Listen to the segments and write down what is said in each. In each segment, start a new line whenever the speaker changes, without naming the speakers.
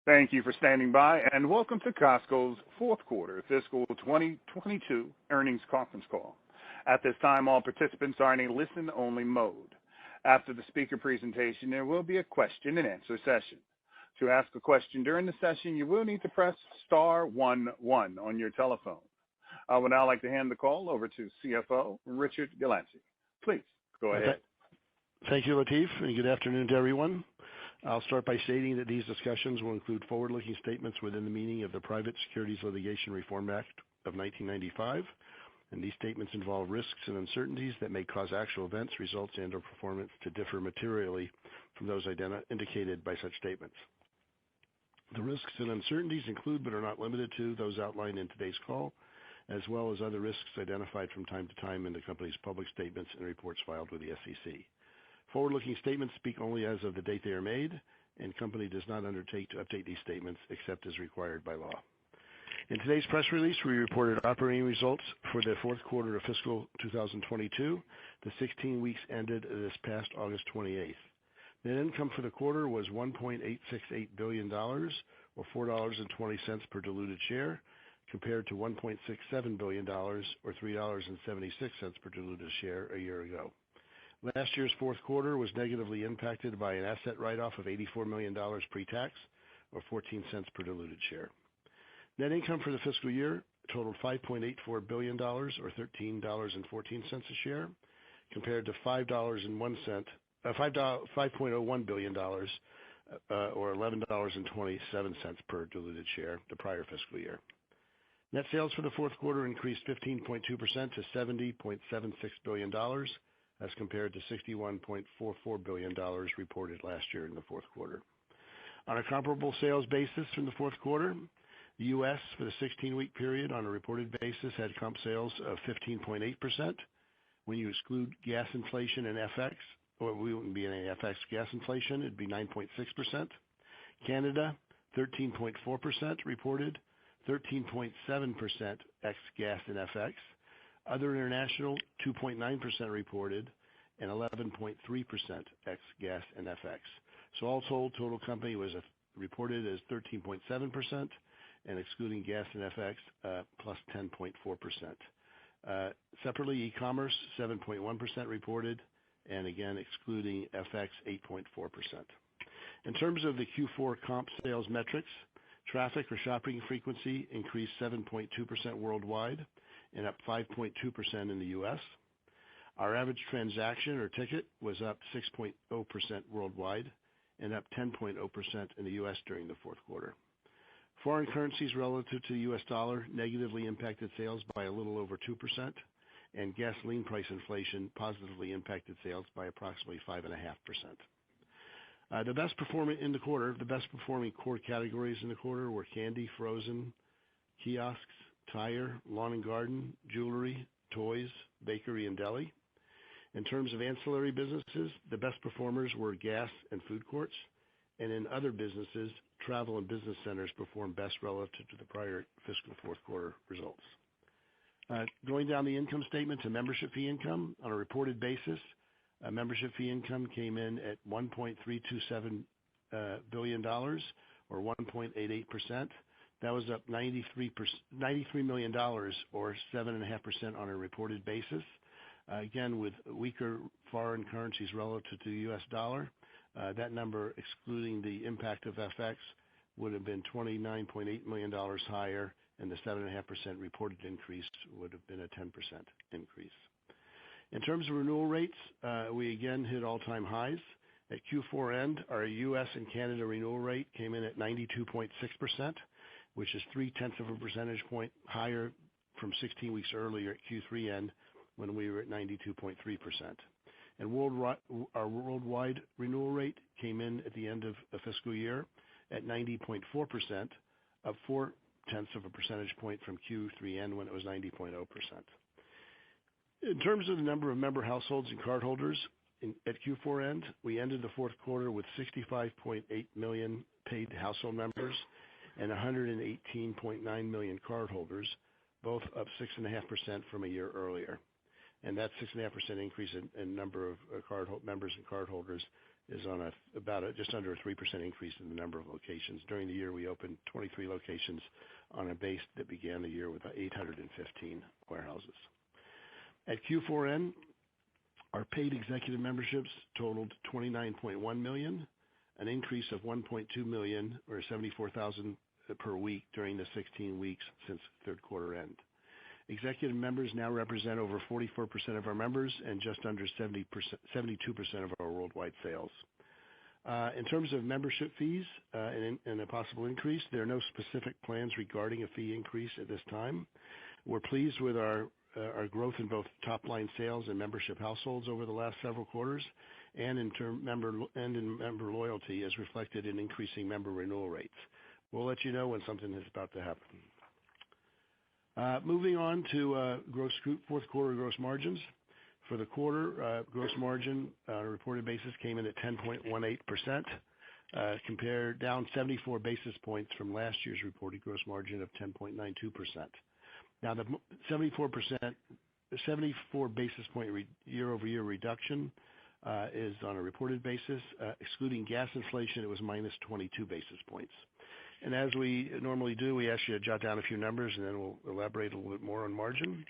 Thank you for standing by, and welcome to Costco's fourth quarter fiscal 2022 earnings conference call. At this time, all participants are in a listen-only mode. After the speaker presentation, there will be a question-and-answer session. To ask a question during the session, you will need to press star 11 on your telephone. I would now like to hand the call over to CFO Richard Galanti. Please go ahead.
Thank you, Latif, and good afternoon to everyone. I'll start by stating that these discussions will include forward-looking statements within the meaning of the Private Securities Litigation Reform Act of 1995, and these statements involve risks and uncertainties that may cause actual events, results, and/or performance to differ materially from those indicated by such statements. The risks and uncertainties include, but are not limited to, those outlined in today's call, as well as other risks identified from time to time in the company's public statements and reports filed with the SEC. Forward-looking statements speak only as of the date they are made, and the company does not undertake to update these statements except as required by law. In today's press release, we reported operating results for the fourth quarter of fiscal 2022, the 16 weeks ended this past August 28th. Net income for the quarter was $1.868 billion, or $4.20 per diluted share, compared to $1.67 billion, or $3.76 per diluted share a year ago. Last year's fourth quarter was negatively impacted by an asset write-off of $84 million pre-tax, or 14 cents per diluted share. Net income for the fiscal year totaled $5.84 billion, or $13.14 a share, compared to $5.01 $5.01 billion, or $11.27 per diluted share the prior fiscal year. Net sales for the fourth quarter increased 15.2% to $70.76 billion, as compared to $61.44 billion reported last year in the fourth quarter. On a comparable sales basis in the fourth quarter, the U.S. for the 16-week period on a reported basis had comp sales of 15.8%. When you exclude gas inflation and FX, or we wouldn't be in any FX gas inflation, it'd be 9.6%. Canada, 13.4% reported, 13.7% ex gas and FX. Other international, 2.9% reported, and 11.3% ex gas and FX. So all told, total company was reported as 13.7%, and excluding gas and FX, plus 10.4%. Separately, e-commerce, 7.1% reported, and again, excluding FX, 8.4%. In terms of the Q4 comp sales metrics, traffic or shopping frequency increased 7.2% worldwide, and up 5.2% in the U.S. Our average transaction or ticket was up 6.0% worldwide and up 10.0% in the U.S. during the fourth quarter. Foreign currencies relative to the U.S. dollar negatively impacted sales by a little over 2%, and gasoline price inflation positively impacted sales by approximately 5.5%. The best performing core categories in the quarter were candy, frozen, kiosks, tire, lawn and garden, jewelry, toys, bakery, and deli. In terms of ancillary businesses, the best performers were gas and food courts, and in other businesses, travel and business centers performed best relative to the prior fiscal fourth quarter results. Going down the income statement to membership fee income, on a reported basis, membership fee income came in at $1.327 billion, or 1.88%. That was up $93 million, or 7.5% on a reported basis. Again, with weaker foreign currencies relative to the U.S. dollar, that number, excluding the impact of FX, would have been $29.8 million higher, and the 7.5% reported increase would have been a 10% increase. In terms of renewal rates, we again hit all-time highs. At Q4 end, our U.S. and Canada renewal rate came in at 92.6%, which is 0.3 of a percentage point higher from 16 weeks earlier at Q3 end, when we were at 92.3%. And our worldwide renewal rate came in at the end of the fiscal year at 90.4%, up 0.4 of a percentage point from Q3 end when it was 90.0%. In terms of the number of member households and cardholders, at Q4 end, we ended the fourth quarter with 65.8 million paid household members and 118.9 million cardholders, both up 6.5% from a year earlier. And that 6.5% increase in number of members and cardholders is on just under a 3% increase in the number of locations. During the year, we opened 23 locations on a base that began the year with 815 warehouses. At Q4 end, our paid executive memberships totaled 29.1 million, an increase of 1.2 million or 74,000 per week during the 16 weeks since third quarter end. Executive members now represent over 44% of our members and just under 72% of our worldwide sales. In terms of membership fees and a possible increase, there are no specific plans regarding a fee increase at this time. We're pleased with our growth in both top-line sales and membership households over the last several quarters, and in member loyalty as reflected in increasing member renewal rates. We'll let you know when something is about to happen. Moving on to fourth quarter gross margins. For the quarter, gross margin on a reported basis came in at 10.18%, down 74 basis points from last year's reported gross margin of 10.92%. Now, the 74 basis point year-over-year reduction is on a reported basis. Excluding gas inflation, it was minus 22 basis points. And as we normally do, we ask you to jot down a few numbers, and then we'll elaborate a little bit more on margin.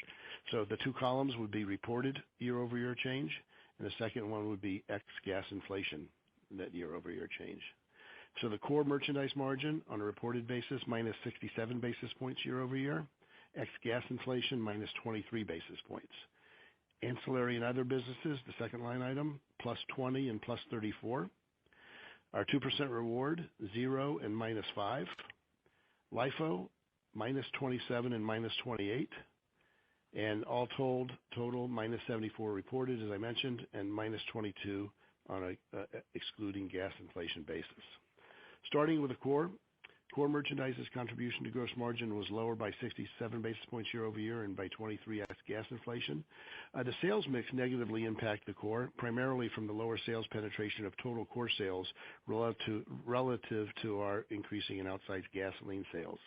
So the two columns would be reported year-over-year change, and the second one would be ex-gas inflation, net year-over-year change. So the core merchandise margin on a reported basis, minus 67 basis points year-over-year. Ex-gas inflation, minus 23 basis points. Ancillary and other businesses, the second line item, plus 20 and plus 34. Our 2% reward, 0 and minus 5. Lifo, minus 27 and minus 28. And all told, total minus 74 reported, as I mentioned, and minus 22 on a excluding gas inflation basis. Starting with the core merchandise's contribution to gross margin was lower by 67 basis points year-over-year and by 23 ex-gas inflation. The sales mix negatively impact the core, primarily from the lower sales penetration of total core sales relative to our increasing and outsized gasoline sales.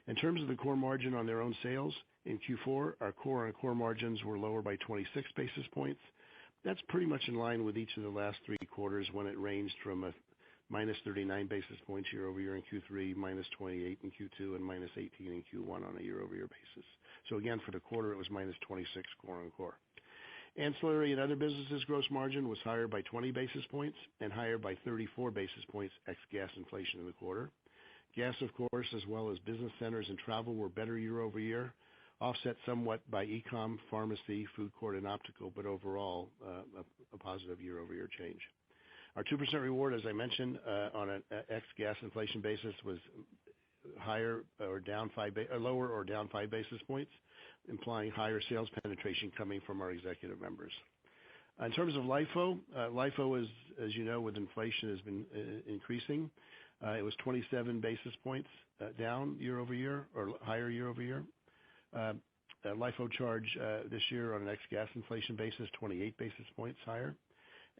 In terms of the core margin on their own sales, in Q4, our core and core margins were lower by 26 basis points. That's pretty much in line with each of the last 3 quarters when it ranged from a minus 39 basis points year-over-year in Q3, minus 28 in Q2, and minus 18 in Q1 on a year-over-year basis. So again, for the quarter, it was minus 26 core on core. Ancillary and other businesses' gross margin was higher by 20 basis points and higher by 34 basis points ex-gas inflation in the quarter. Gas, of course, as well as business centers and travel were better year-over-year, offset somewhat by e-com, pharmacy, food court, and optical, but overall a positive year-over-year change. Our 2% reward, as I mentioned, on an ex-gas inflation basis was lower or down 5 basis points, implying higher sales penetration coming from our executive members. In terms of LIFO, LIFO, as you know, with inflation has been increasing. It was 27 basis points down year-over-year or higher year-over-year. Lifo charge this year on an ex-gas inflation basis, 28 basis points higher,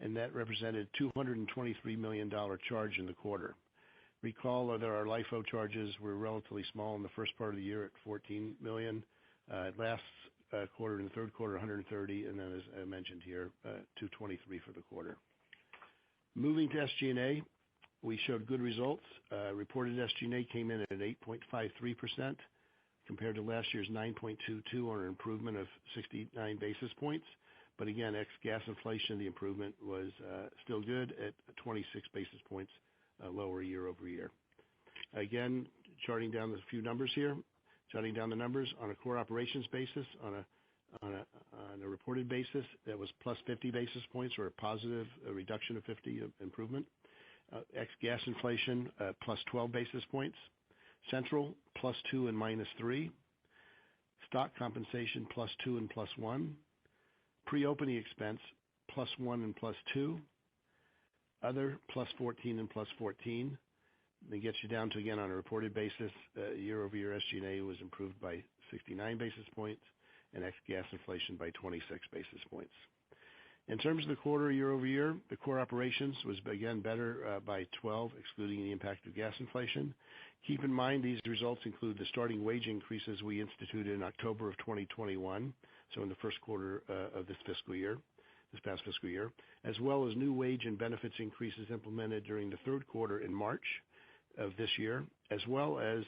and that represented $223 million charge in the quarter. Recall that our Lifo charges were relatively small in the first part of the year at $14 million. Last quarter, in the third quarter, $130, and then as I mentioned here, $223 for the quarter. Moving to SG&A, we showed good results. Reported SG&A came in at 8.53% compared to last year's 9.22 on an improvement of 69 basis points. But again, ex-gas inflation, the improvement was still good at 26 basis points lower year-over-year. Again, charting down a few numbers here. Jotting down the numbers on a core operations basis, on a reported basis, that was plus 50 basis points or a reduction of 50 improvement. Ex-gas inflation, plus 12 basis points. Central, plus 2 and minus 3. Stock compensation, plus 2 and plus 1. Pre-opening expense, plus 1 and plus 2. Other, plus 14 and plus 14. That gets you down to, again, on a reported basis, year-over-year SG&A was improved by 69 basis points and ex-gas inflation by 26 basis points. In terms of the quarter year-over-year, the core operations was, again, better by 12, excluding the impact of gas inflation. Keep in mind these results include the starting wage increases we instituted in October of 2021, so in the first quarter of this fiscal year. this past fiscal year, as well as new wage and benefits increases implemented during the third quarter in March of this year, as well as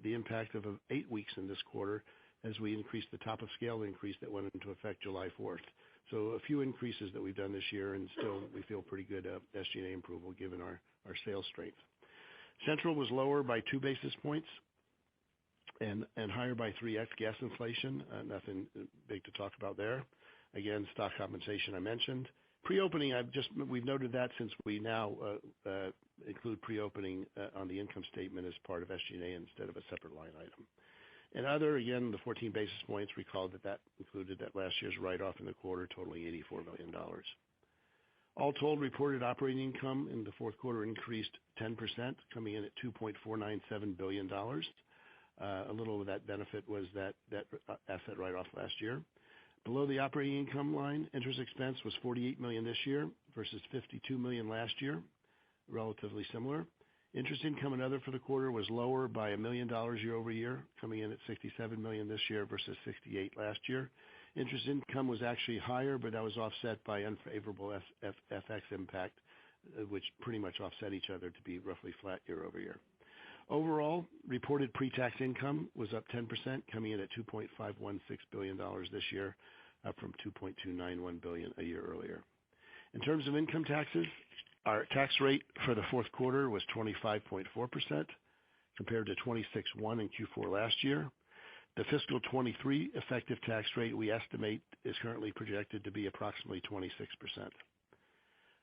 the impact of 8 weeks in this quarter as we increased the top of scale increase that went into effect July 4th. So a few increases that we've done this year, and still we feel pretty good SG&A approval given our sales strength. Central was lower by 2 basis points and higher by 3x gas inflation. Nothing big to talk about there. Again, stock compensation I mentioned. Pre-opening, we've noted that since we now include pre-opening on the income statement as part of SG&A instead of a separate line item. And other, again, the 14 basis points, recall that included that last year's write-off in the quarter totaling $84 million. All told, reported operating income in the fourth quarter increased 10%, coming in at $2.497 billion. A little of that benefit was that asset write-off last year. Below the operating income line, interest expense was $48 million this year versus $52 million last year, relatively similar. Interest income and other for the quarter was lower by $1 million year over year, coming in at $67 million this year versus $68 million last year. Interest income was actually higher, but that was offset by unfavorable FX impact, which pretty much offset each other to be roughly flat year over year. Overall, reported pre-tax income was up 10%, coming in at $2.516 billion this year, up from $2.291 billion a year earlier. In terms of income taxes, our tax rate for the fourth quarter was 25.4% compared to 26.1% in Q4 last year. The fiscal 23 effective tax rate we estimate is currently projected to be approximately 26%.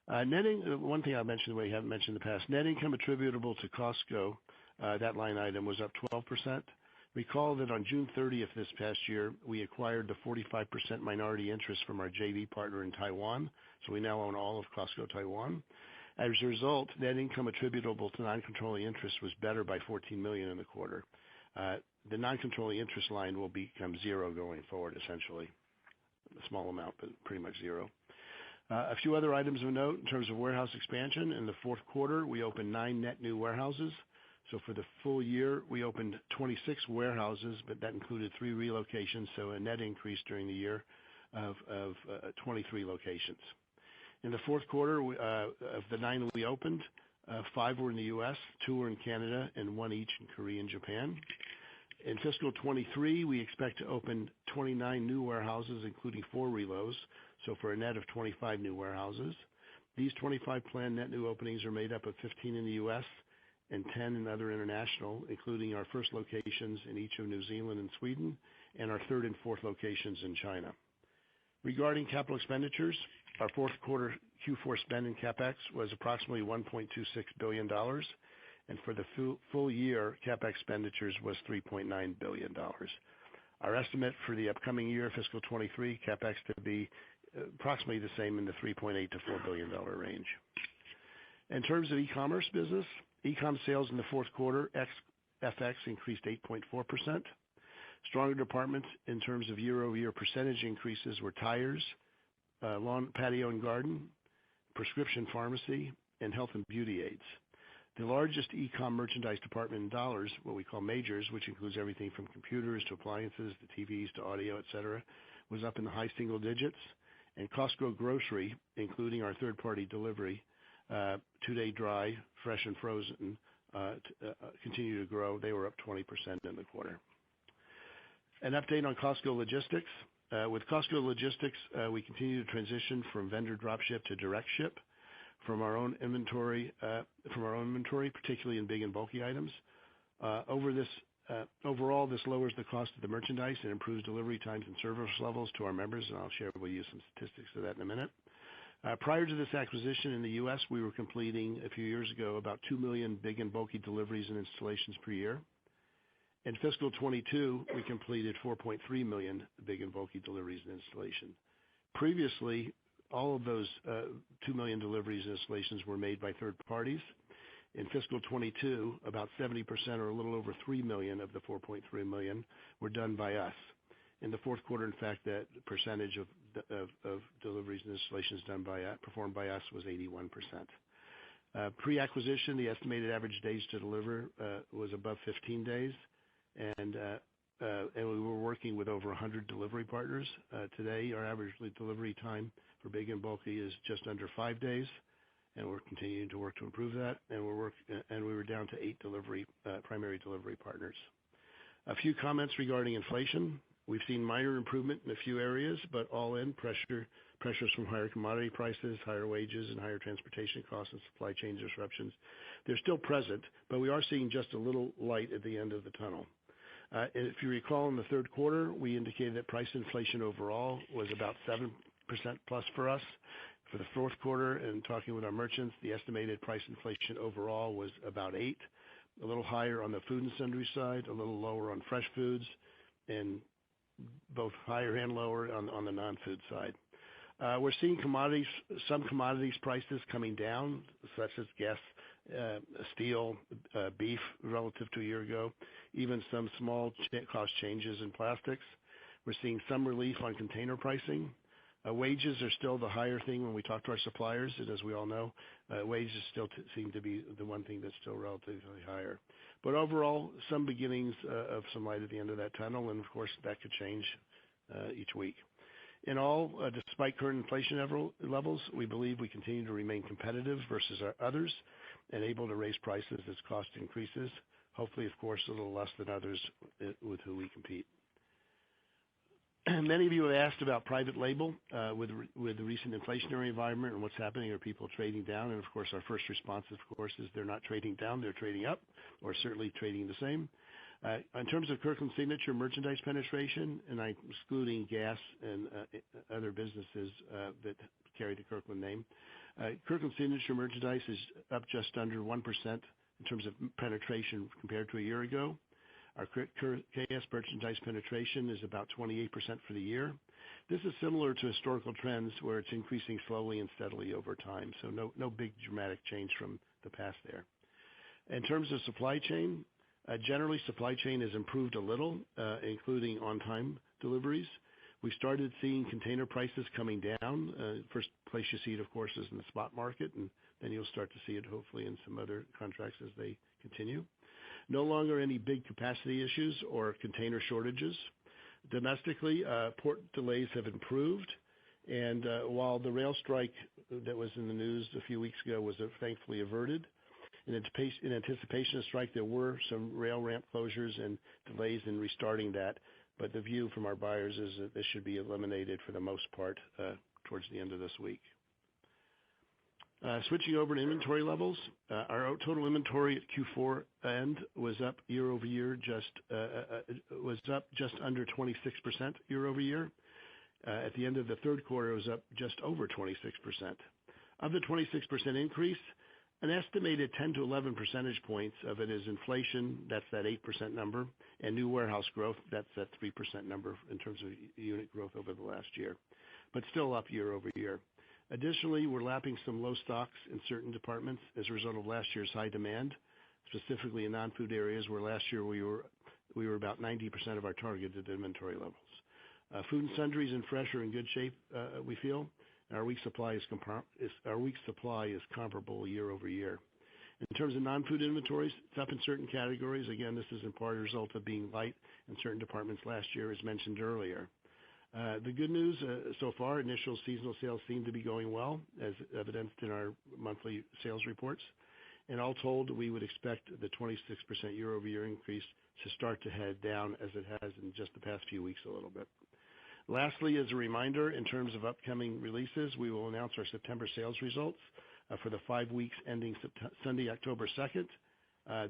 One thing I mentioned we haven't mentioned in the past, net income attributable to Costco, that line item was up 12%. Recall that on June 30th this past year, we acquired the 45% minority interest from our JV partner in Taiwan, so we now own all of Costco Taiwan. As a result, net income attributable to non-controlling interest was better by $14 million in the quarter. The non-controlling interest line will become zero going forward, essentially. A small amount, but pretty much zero. A few other items of note in terms of warehouse expansion. In the fourth quarter, we opened 9 net new warehouses. So for the full year, we opened 26 warehouses, but that included 3 relocations, so a net increase during the year of 23 locations. In the fourth quarter, of the 9 we opened, 5 were in the U.S., 2 were in Canada, and 1 each in Korea and Japan. In fiscal 23, we expect to open 29 new warehouses, including 4 relos, so for a net of 25 new warehouses. These 25 planned net new openings are made up of 15 in the U.S. and 10 in other international, including our first locations in each of New Zealand and Sweden, and our third and fourth locations in China. Regarding capital expenditures, our fourth quarter Q4 spend in CapEx was approximately $1.26 billion, and for the full year, CapEx expenditures was $3.9 billion. Our estimate for the upcoming year, fiscal 23, CapEx to be approximately the same in the $3.8 to $4 billion range. In terms of e-commerce business, e-com sales in the fourth quarter, ex-FX, increased 8.4%. Stronger departments in terms of year-over-year percentage increases were tires, lawn, patio and garden, prescription pharmacy, and health and beauty aids. The largest e-com merchandise department in dollars, what we call majors, which includes everything from computers to appliances to TVs to audio, etc., was up in the high single digits. And Costco grocery, including our third-party delivery, 2-day dry, fresh and frozen, continue to grow. They were up 20% in the quarter. An update on Costco logistics. With Costco logistics, we continue to transition from vendor drop ship to direct ship from our own inventory, particularly in big and bulky items. Overall, this lowers the cost of the merchandise and improves delivery times and service levels to our members, and I'll share with you some statistics of that in a minute. Prior to this acquisition in the U.S., we were completing a few years ago about 2 million big and bulky deliveries and installations per year. In fiscal 22, we completed 4.3 million big and bulky deliveries and installation. Previously, all of those 2 million deliveries and installations were made by third parties. In fiscal 22, about 70% or a little over 3 million of the 4.3 million were done by us. In the fourth quarter, in fact, that percentage of deliveries and installations performed by us was 81%. Pre-acquisition, the estimated average days to deliver was above 15 days. And we were working with over 100 delivery partners. Today, our average delivery time for big and bulky is just under 5 days, and we're continuing to work to improve that. And we were down to 8 primary delivery partners. A few comments regarding inflation. We've seen minor improvement in a few areas, but all in pressures from higher commodity prices, higher wages, and higher transportation costs and supply chain disruptions. They're still present, but we are seeing just a little light at the end of the tunnel. If you recall, in the third quarter, we indicated that price inflation overall was about 7% plus for us. For the fourth quarter, and talking with our merchants, the estimated price inflation overall was about 8%, a little higher on the food and sundry side, a little lower on fresh foods, and both higher and lower on the non-food side. We're seeing some commodities prices coming down, such as gas, steel, beef relative to a year ago, even some small cost changes in plastics. We're seeing some relief on container pricing. Wages are still the higher thing when we talk to our suppliers, and as we all know, wages still seem to be the one thing that's still relatively higher. But overall, some beginnings of some light at the end of that tunnel, and of course that could change each week. In all, despite current inflation levels, we believe we continue to remain competitive versus our others and able to raise prices as cost increases, hopefully, of course, a little less than others with who we compete. Many of you have asked about private label with the recent inflationary environment and what's happening. Are people trading down? And of course, our first response, of course, is they're not trading down, they're trading up, or certainly trading the same. In terms of Kirkland Signature merchandise penetration, and I'm excluding gas and other businesses that carry the Kirkland name, Kirkland Signature merchandise is up just under 1% in terms of penetration compared to a year ago. Our KS merchandise penetration is about 28% for the year. This is similar to historical trends where it's increasing slowly and steadily over time, so no big dramatic change from the past there. In terms of supply chain, generally supply chain has improved a little, including on-time deliveries. We started seeing container prices coming down. First place you see it, of course, is in the spot market, and then you'll start to see it hopefully in some other contracts as they continue. No longer any big capacity issues or container shortages. Domestically, port delays have improved, and while the rail strike that was in the news a few weeks ago was thankfully averted, in anticipation of strike, there were some rail ramp closures and delays in restarting that, but the view from our buyers is that this should be eliminated for the most part towards the end of this week. Switching over to inventory levels, our total inventory at Q4 end was up year over year, just under 26% year over year. At the end of the third quarter, it was up just over 26%. Of the 26% increase, an estimated 10 to 11 percentage points of it is inflation, that's that 8% number, and new warehouse growth, that's that 3% number in terms of unit growth over the last year, but still up year over year. Additionally, we're lapping some low stocks in certain departments as a result of last year's high demand, specifically in non-food areas where last year we were about 90% of our targeted inventory levels. Food and sundries and fresh are in good shape, we feel. Our week supply is comparable year over year. In terms of non-food inventories, it's up in certain categories. Again, this is in part a result of being light in certain departments last year, as mentioned earlier. The good news so far, initial seasonal sales seem to be going well, as evidenced in our monthly sales reports. And all told, we would expect the 26% year-over-year increase to start to head down as it has in just the past few weeks a little bit. Lastly, as a reminder, in terms of upcoming releases, we will announce our September sales results for the 5 weeks ending Sunday, October 2nd,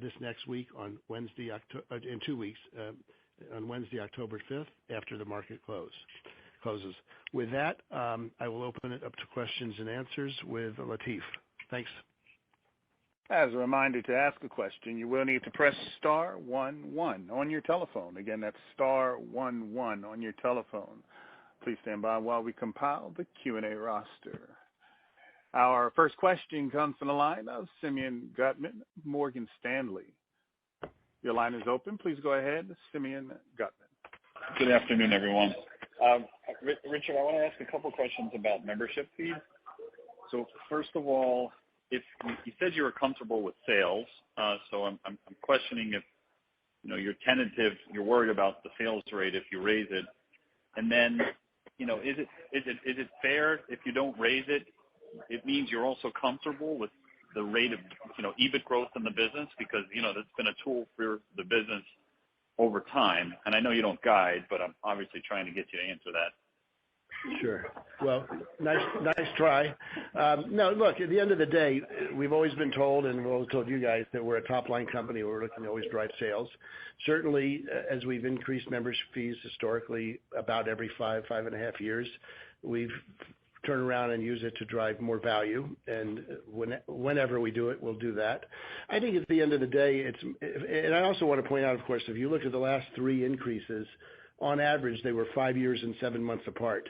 this next week on Wednesday, in 2 weeks, on Wednesday, October 5th, after the market closes. With that, I will open it up to questions and answers with Latif. Thanks.
As a reminder, to ask a question, you will need to press star 11 on your telephone. Again, that's star 11 on your telephone. Please stand by while we compile the Q&A roster. Our first question comes from the line of Simeon Gutman, Morgan Stanley. Your line is open. Please go ahead, Simeon Gutman.
Good afternoon, everyone. Richard, I want to ask a couple questions about membership fees. So first of all, if you said you were comfortable with sales, so I'm questioning if you're tentative, you're worried about the sales rate if you raise it, and then is it fair if you don't raise it? It means you're also comfortable with the rate of, EBIT growth in the business, because, that's been a tool for the business over time. And I know you don't guide, but I'm obviously trying to get you to answer that.
Sure. Well, nice try. No, look, at the end of the day, we've always been told, and we've always told you guys, that we're a top-line company. We're looking to always drive sales. Certainly, as we've increased membership fees historically about every 5.5 years, we've turned around and use it to drive more value. And whenever we do it, we'll do that. I think at the end of the day, and I also want to point out, of course, if you look at the last 3 increases, on average, they were 5 years and 7 months apart.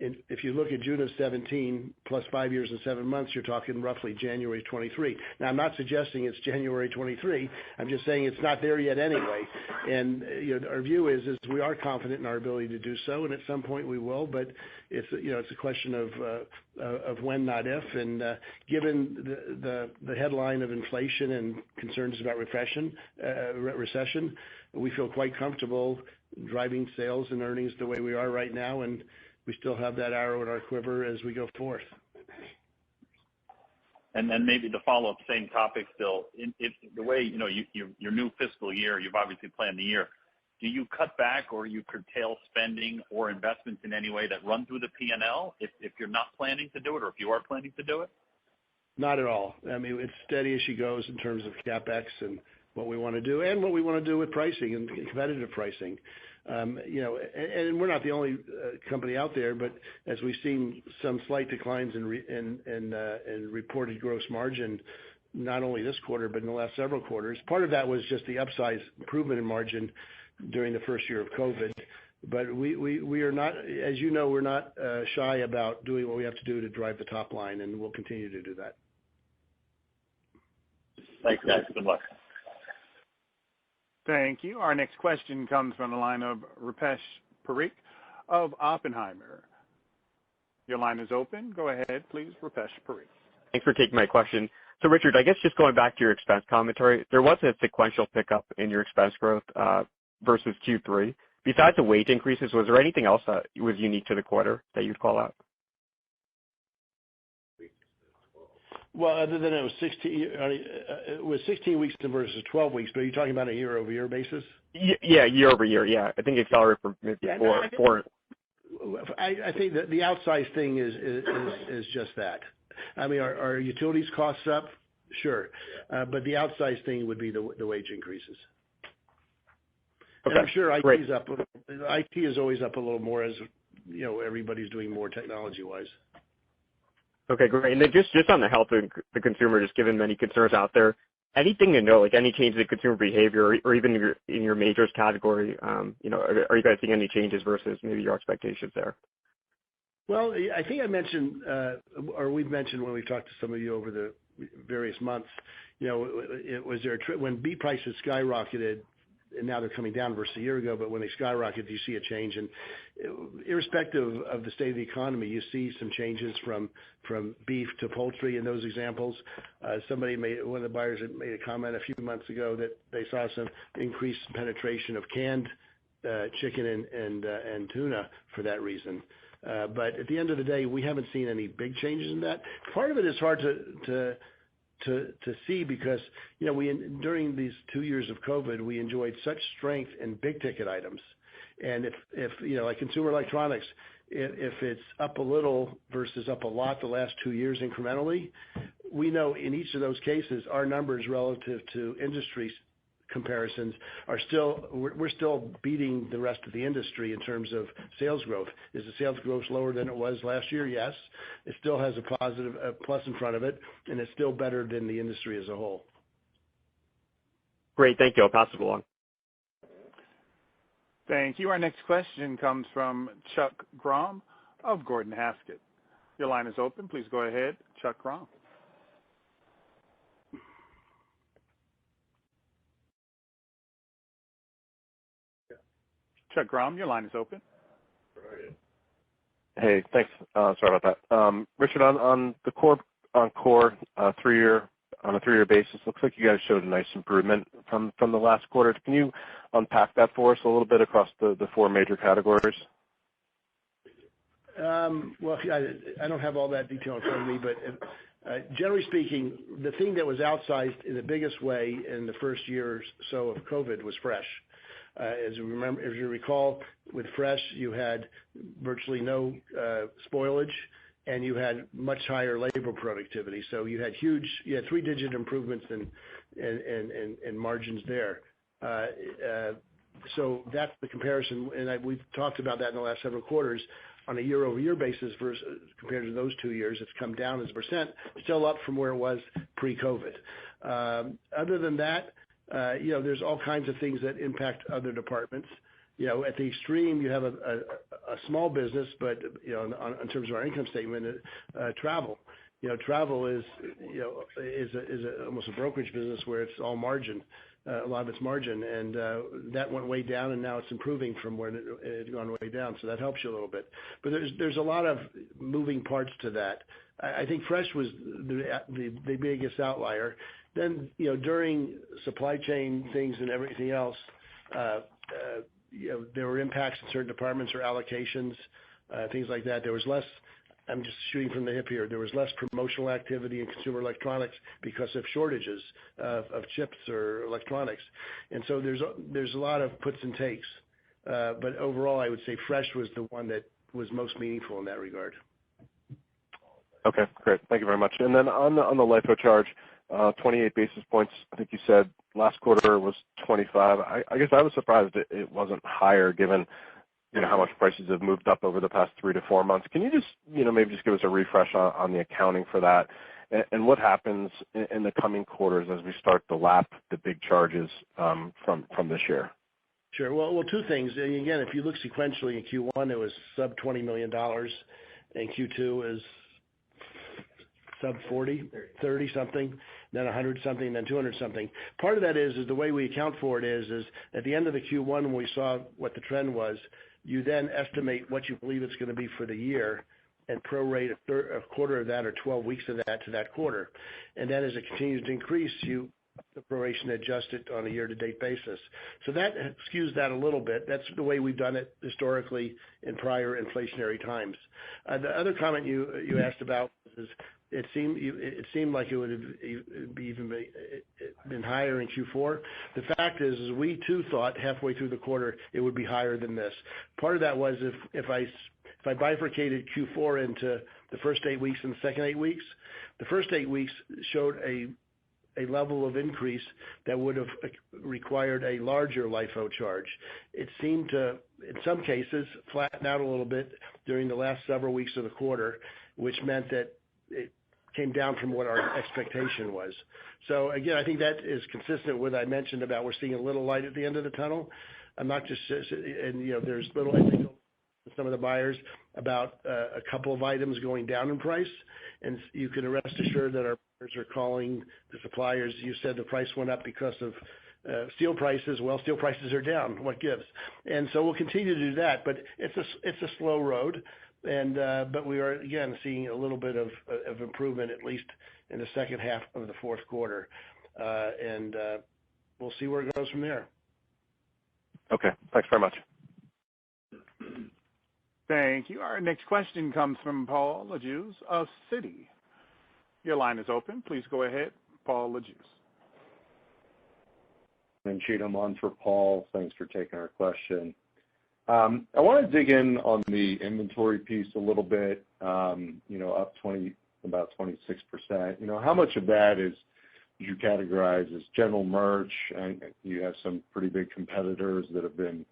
If you look at June of 17 plus 5 years and 7 months, you're talking roughly January 23. Now, I'm not suggesting it's January 23. I'm just saying it's not there yet anyway. And our view is we are confident in our ability to do so, and at some point we will. But it's a question of when, not if. And given the headline of inflation and concerns about recession, we feel quite comfortable driving sales and earnings the way we are right now, and we still have that arrow in our quiver as we go forth.
And then maybe the follow-up, same topic still. If the way, your new fiscal year, you've obviously planned the year. Do you cut back or you curtail spending or investments in any way that run through the P&L if you're not planning to do it, or if you are planning to do it?
Not at all. I mean, it's steady as she goes in terms of CapEx and what we want to do, and what we want to do with pricing and competitive pricing. And we're not the only company out there, but as we've seen some slight declines in reported gross margin, not only this quarter but in the last several quarters. Part of that was just the upsize improvement in margin during the first year of COVID. But we are not, as you know, we're not shy about doing what we have to do to drive the top line, and we'll continue to do that.
Thanks, guys. Good luck.
Thank you. Our next question comes from the line of Rupesh Parikh of Oppenheimer. Your line is open. Go ahead, please, Rupesh Parikh.
Thanks for taking my question. So, Richard, I guess just going back to your expense commentary, there was a sequential pickup in your expense growth versus Q3. Besides the wage increases, was there anything else that was unique to the quarter that you'd call out?
Well, other than it was 16 weeks versus 12 weeks, but are you talking about a year-over-year basis?
Yeah, year-over-year, yeah. I think it accelerated from maybe four.
I think that the outsized thing is just that. I mean, are utilities costs up? Sure. But the outsized thing would be the wage increases.
Okay,
and I'm sure IT
great.
is up. IT is always up a little more as, everybody's doing more technology-wise.
Okay, great. And then just on the health of the consumer, just given many concerns out there, anything to know, like any change in consumer behavior or even in your majors category, are you guys seeing any changes versus maybe your expectations there?
Well, I think I mentioned, or we've mentioned when we've talked to some of you over the various months, it was there when beef prices skyrocketed, and now they're coming down versus a year ago, but when they skyrocketed, you see a change. And irrespective of the state of the economy, you see some changes from beef to poultry in those examples. One of the buyers made a comment a few months ago that they saw some increased penetration of canned chicken and tuna for that reason. But at the end of the day, we haven't seen any big changes in that. Part of it is hard to see because, during these 2 years of COVID, we enjoyed such strength in big ticket items. And if like consumer electronics, if it's up a little versus up a lot the last 2 years incrementally, we know in each of those cases, our numbers relative to industry comparisons we're still beating the rest of the industry in terms of sales growth. Is the sales growth lower than it was last year? Yes. It still has a plus in front of it, and it's still better than the industry as a whole.
Great. Thank you. I'll pass it along.
Thank you. Our next question comes from Chuck Grom of Gordon Haskett. Your line is open. Please go ahead, Chuck Grom. Chuck Grom, your line is open.
Hey, thanks. Sorry about that. Richard, on the core 3-year on a 3-year basis, looks like you guys showed a nice improvement from the last quarter. Can you unpack that for us a little bit across the 4 major categories?
Well, I don't have all that detail in front of me, but generally speaking, the thing that was outsized in the biggest way in the first year or so of COVID was fresh. As you recall, with fresh, you had virtually no spoilage, and you had much higher labor productivity. So you had 3-digit improvements in margins there. So that's the comparison, and we've talked about that in the last several quarters. On a year-over-year basis versus compared to those 2 years, it's come down as a percent, still up from where it was pre-COVID. Other than that, there's all kinds of things that impact other departments. At the extreme, you have a small business, but in terms of our income statement, travel. Travel is almost a brokerage business where it's all margin. A lot of it's margin, and that went way down, and now it's improving from where it had gone way down, so that helps you a little bit. But there's a lot of moving parts to that. I think fresh was the biggest outlier. Then, during supply chain things and everything else, there were impacts in certain departments or allocations, things like that. There was less. I'm just shooting from the hip here. There was less promotional activity in consumer electronics because of shortages of chips or electronics. And so there's a lot of puts and takes. But overall, I would say fresh was the one that was most meaningful in that regard.
Okay, great. Thank you very much. And then on the Lifo charge, 28 basis points, I think you said last quarter was 25. I guess I was surprised it wasn't higher given how much prices have moved up over the past 3 to 4 months. Can you just, maybe just give us a refresh on the accounting for that and what happens in the coming quarters as we start to lap the big charges from this year?
Sure. Well, 2 things. Again, if you look sequentially in Q1, it was sub $20 million, and Q2 is sub 40, 30 something, then 100 something, then 200 something. Part of that is the way we account for it is at the end of the Q1 when we saw what the trend was, you then estimate what you believe it's going to be for the year and prorate a quarter of that or 12 weeks of that to that quarter. And then as it continues to increase, the proration adjust it on a year-to-date basis. So that skews that a little bit. That's the way we've done it historically in prior inflationary times. The other comment you asked about is it seemed like it would have been higher in Q4. The fact is we too thought halfway through the quarter it would be higher than this. Part of that was if I bifurcated Q4 into the first 8 weeks and the second 8 weeks, the first 8 weeks showed a level of increase that would have required a larger Lifo charge. It seemed to, in some cases, flatten out a little bit during the last several weeks of the quarter, which meant that it came down from what our expectation was. So again, I think that is consistent with what I mentioned about we're seeing a little light at the end of the tunnel. I'm not just, and there's little, I think, some of the buyers about a couple of items going down in price, and you can rest assured that our buyers are calling the suppliers. You said the price went up because of steel prices. Well, steel prices are down. What gives? And so we'll continue to do that, but it's a slow road. And but we are again seeing a little bit of improvement at least in the second half of the fourth quarter, and we'll see where it goes from there.
Okay, thanks very much.
Thank you. Our next question comes from Paul Lejuez of Citi. Your line is open. Please go ahead, Paul Lejuez.
And Cheatham on for Paul. Thanks for taking our question. I want to dig in on the inventory piece a little bit, up about 26%. How much of that would you categorize as general merch? And you have some pretty big competitors that have been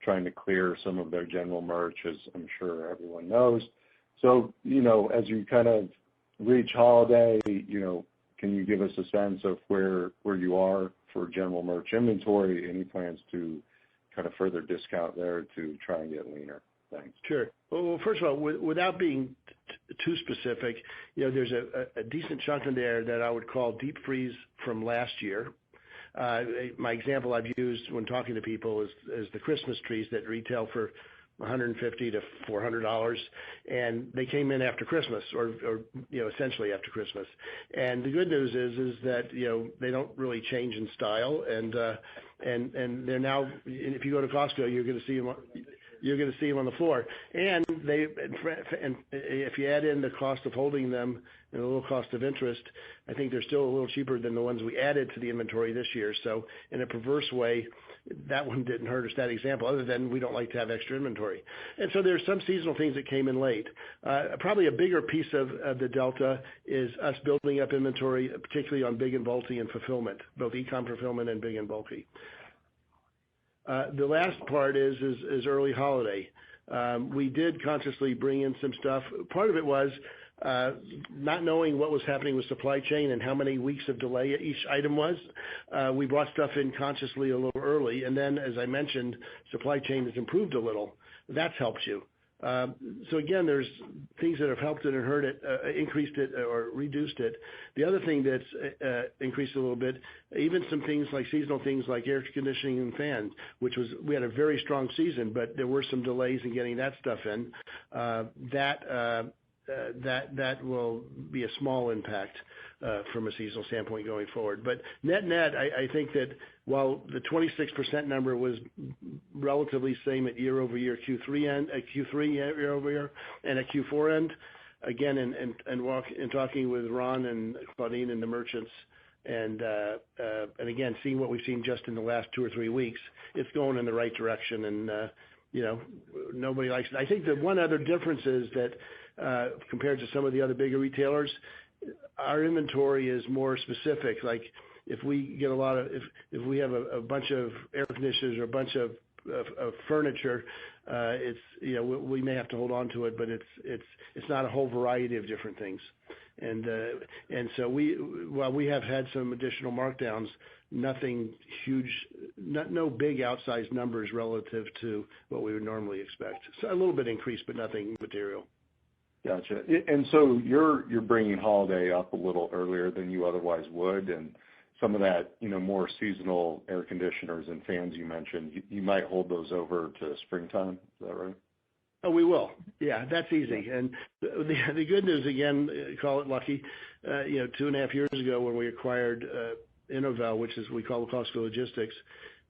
trying to clear some of their general merch, as I'm sure everyone knows. So, as you kind of reach holiday, can you give us a sense of where you are for general merch inventory? Any plans to kind of further discount there to try and get leaner? Thanks.
Sure. Well, first of all, without being too specific, there's a decent chunk in there that I would call deep freeze from last year. My example I've used when talking to people is the Christmas trees that retail for $150 to $400, and they came in after Christmas, or essentially after Christmas. And the good news is that they don't really change in style, and they're now. If you go to Costco, you're going to see them you're going to see them on the floor. And if you add in the cost of holding them and a little cost of interest, I think they're still a little cheaper than the ones we added to the inventory this year. So in a perverse way, that one didn't hurt us, that example, other than we don't like to have extra inventory. And so there's some seasonal things that came in late. Probably a bigger piece of the delta is us building up inventory, particularly on big and bulky and fulfillment, both e-com fulfillment and big and bulky. The last part is early holiday. We did consciously bring in some stuff. Part of it was not knowing what was happening with supply chain and how many weeks of delay each item was. We brought stuff in consciously a little early, and then, as I mentioned, supply chain has improved a little. That's helped you. So again, there's things that have helped it and hurt it, increased it or reduced it. The other thing that's increased a little bit, even some things like seasonal things like air conditioning and fans, we had a very strong season, but there were some delays in getting that stuff in. That will be a small impact from a seasonal standpoint going forward. But net, I think that while the 26% number was relatively same at year-over-year Q3 year-over-year, and at Q4 end, again, and talking with Ron and Claudine and the merchants, and again, seeing what we've seen just in the last 2 or 3 weeks, it's going in the right direction, and nobody likes it. I think the one other difference is that compared to some of the other bigger retailers, our inventory is more specific. Like if we get if we have a bunch of air conditioners or a bunch of furniture, we may have to hold on to it, but it's not a whole variety of different things. And so while we have had some additional markdowns, nothing huge, no big outsized numbers relative to what we would normally expect. So a little bit increased, but nothing material.
Gotcha. And so you're bringing holiday up a little earlier than you otherwise would, and some of that, more seasonal air conditioners and fans you mentioned, you might hold those over to springtime. Is that right?
Oh, we will. Yeah, that's easy. And the good news, again, call it lucky, 2.5 years ago when we acquired Innovel, which is we call Costco Logistics,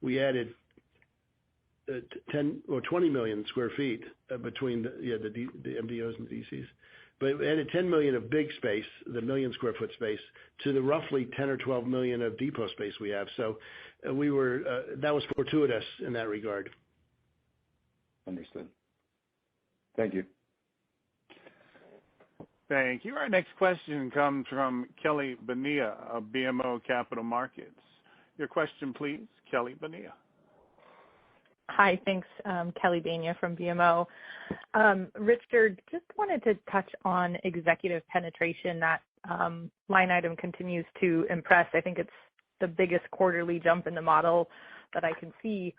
we added 10 or 20 million square feet between the MDOs and the DCs. But we added 10 million of big space, the million square foot space, to the roughly 10 or 12 million of depot space we have. So that was fortuitous in that regard.
Understood. Thank you.
Thank you. Our next question comes from Kelly Bania of BMO Capital Markets. Your question, please, Kelly Bania.
Hi, thanks, Kelly Bania from BMO. Richard, just wanted to touch on executive penetration. That line item continues to impress. I think it's the biggest quarterly jump in the model that I can see.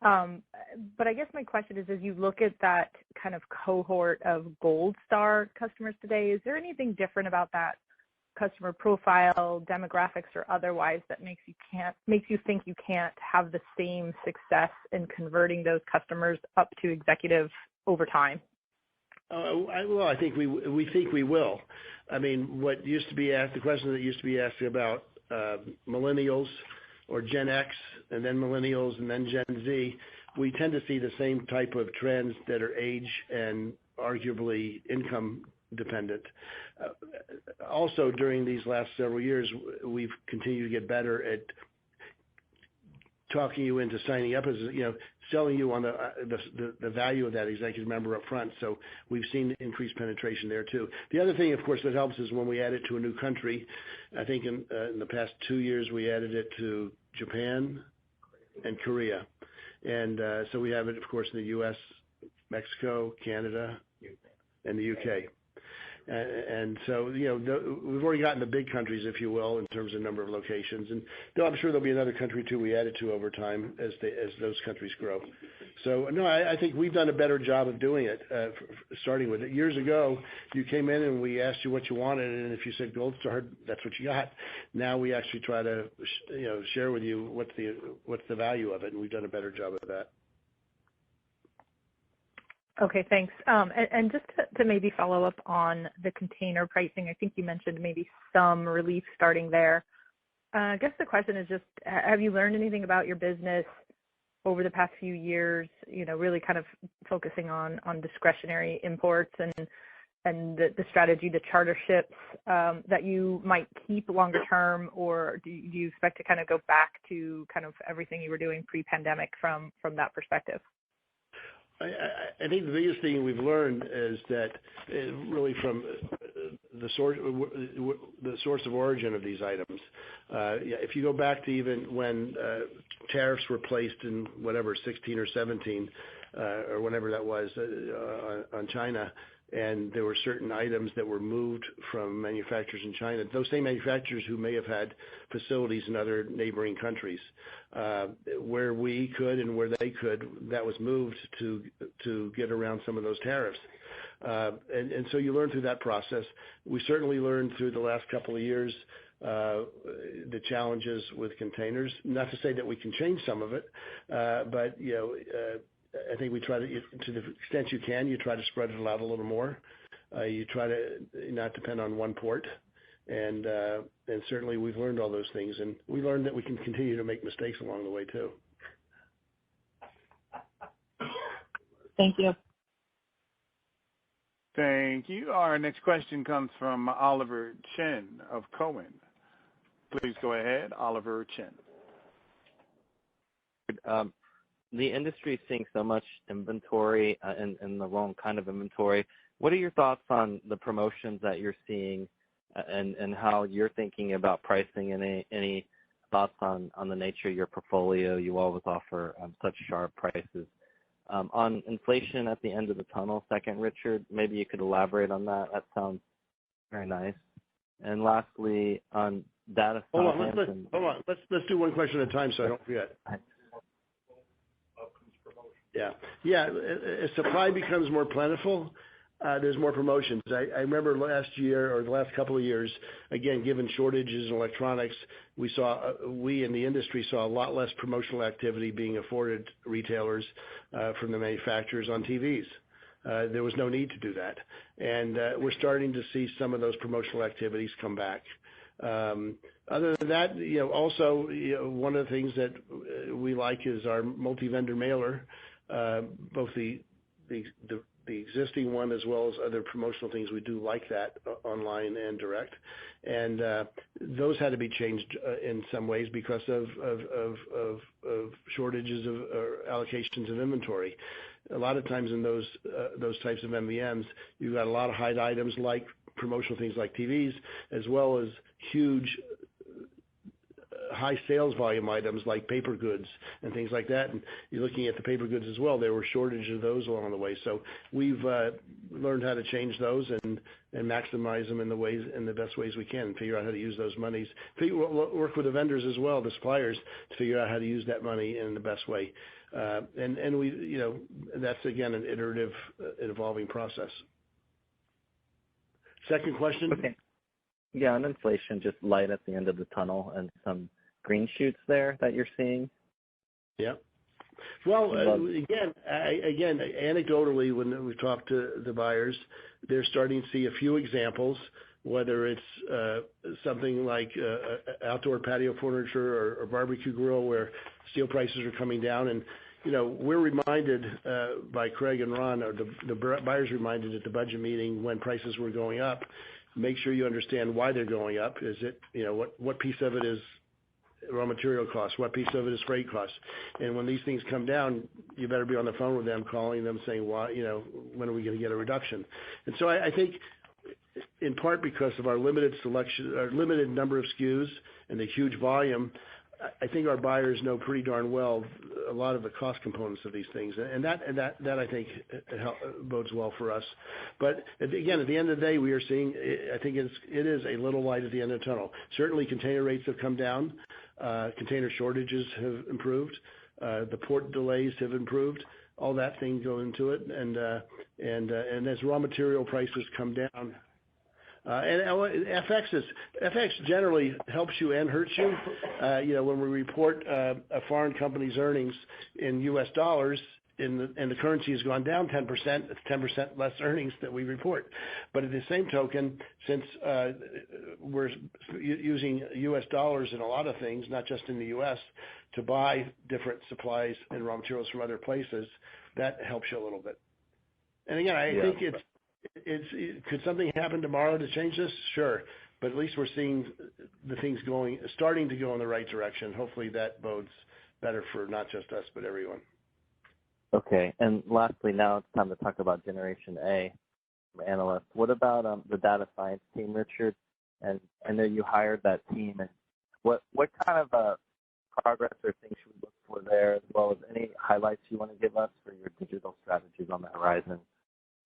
But I guess my question is, as you look at that kind of cohort of Gold Star customers today, is there anything different about that customer profile, demographics, or otherwise that makes you think you can't have the same success in converting those customers up to executive over time?
I think we think we will. I mean, what used to be asked, the question that used to be asked about millennials or Gen X and then millennials and then Gen Z, we tend to see the same type of trends that are age and arguably income dependent. Also, during these last several years, we've continued to get better at talking you into signing up as selling you on the value of that executive member up front. So we've seen increased penetration there too. The other thing, of course, that helps is when we add it to a new country. I think in the past 2 years we added it to Japan and Korea, and so we have it, of course, in the U.S., Mexico, Canada, and the UK. And so, we've already gotten the big countries, if you will, in terms of number of locations. And I'm sure there'll be another country, too, we add it to over time as those countries grow. So, no, I think we've done a better job of doing it, starting with it. Years ago, you came in and we asked you what you wanted, and if you said Gold Star, that's what you got. Now we actually try to, share with you what's the value of it, and we've done a better job of that.
Okay, thanks. And just to maybe follow up on the container pricing, I think you mentioned maybe some relief starting there. I guess the question is just, have you learned anything about your business over the past few years, really kind of focusing on discretionary imports and the strategy to charter ships that you might keep longer term, or do you expect to kind of go back to kind of everything you were doing pre-pandemic from that perspective?
I think the biggest thing we've learned is that really from the source of origin of these items. If you go back to even when tariffs were placed in 16 or 17 or whenever that was on China, and there were certain items that were moved from manufacturers in China, those same manufacturers who may have had facilities in other neighboring countries, where we could and where they could, that was moved to get around some of those tariffs. And so you learn through that process. We certainly learned through the last couple of years the challenges with containers. Not to say that we can change some of it, but I think we try to the extent you can, you try to spread it out a little more. You try to not depend on one port, and certainly we've learned all those things, and we learned that we can continue to make mistakes along the way too.
Thank you.
Thank you. Our next question comes from Oliver Chen of Cowen. Please go ahead, Oliver Chen.
The industry is seeing so much inventory and the wrong kind of inventory. What are your thoughts on the promotions that you're seeing and how you're thinking about pricing, and any thoughts on the nature of your portfolio? You always offer such sharp prices. On inflation at the end of the tunnel, second, Richard, maybe you could elaborate on that. That sounds very nice. And lastly, on data science.
Hold on. Let's do one question at a time so I don't forget. Yeah. As supply becomes more plentiful, there's more promotions. I remember last year or the last couple of years, again, given shortages in electronics, we in the industry saw a lot less promotional activity being afforded retailers from the manufacturers on TVs. There was no need to do that, and we're starting to see some of those promotional activities come back. Other than that, also one of the things that we like is our multi-vendor mailer. Both the existing one as well as other promotional things, we do like that online and direct, and those had to be changed in some ways because of shortages or allocations of inventory. A lot of times in those types of MVMs, you've got a lot of hide items like promotional things like TVs, as well as huge high sales volume items like paper goods and things like that. And you're looking at the paper goods as well. There were shortages of those along the way. So we've learned how to change those and maximize them in the best ways we can, and figure out how to use those monies. Work with the vendors as well, the suppliers, to figure out how to use that money in the best way. And we, that's again an iterative, evolving process. Second question.
Okay. Yeah, on inflation, just light at the end of the tunnel and some green shoots there that you're seeing.
Yeah. Well, again, anecdotally, when we talk to the buyers, they're starting to see a few examples, whether it's something like outdoor patio furniture or barbecue grill, where steel prices are coming down. And, we're reminded by Craig and Ron, or the buyers reminded at the budget meeting when prices were going up. Make sure you understand why they're going up. Is it, what piece of it is raw material costs? What piece of it is freight costs? And when these things come down, you better be on the phone with them, calling them, saying, why, when are we going to get a reduction? And so I think in part because of our limited selection, our limited number of SKUs and the huge volume, I think our buyers know pretty darn well a lot of the cost components of these things, and that I think bodes well for us. But again, at the end of the day, we are seeing. I think it is a little light at the end of the tunnel. Certainly, container rates have come down. Container shortages have improved. The port delays have improved. All that thing go into it, and as raw material prices come down. And FX generally helps you and hurts you. When we report a foreign company's earnings in U.S. dollars, and the currency has gone down 10%, it's 10% less earnings that we report. But at the same token, since we're using U.S. dollars in a lot of things, not just in the U.S., to buy different supplies and raw materials from other places, that helps you a little bit. And again, I think could something happen tomorrow to change this? Sure. But at least we're seeing the things starting to go in the right direction. Hopefully that bodes better for not just us, but everyone.
Okay. And lastly, now it's time to talk about Generation A from analysts. What about the data science team, Richard? And I know you hired that team. And what kind of progress or things should we look for there, as well as any highlights you want to give us for your digital strategies on the horizon?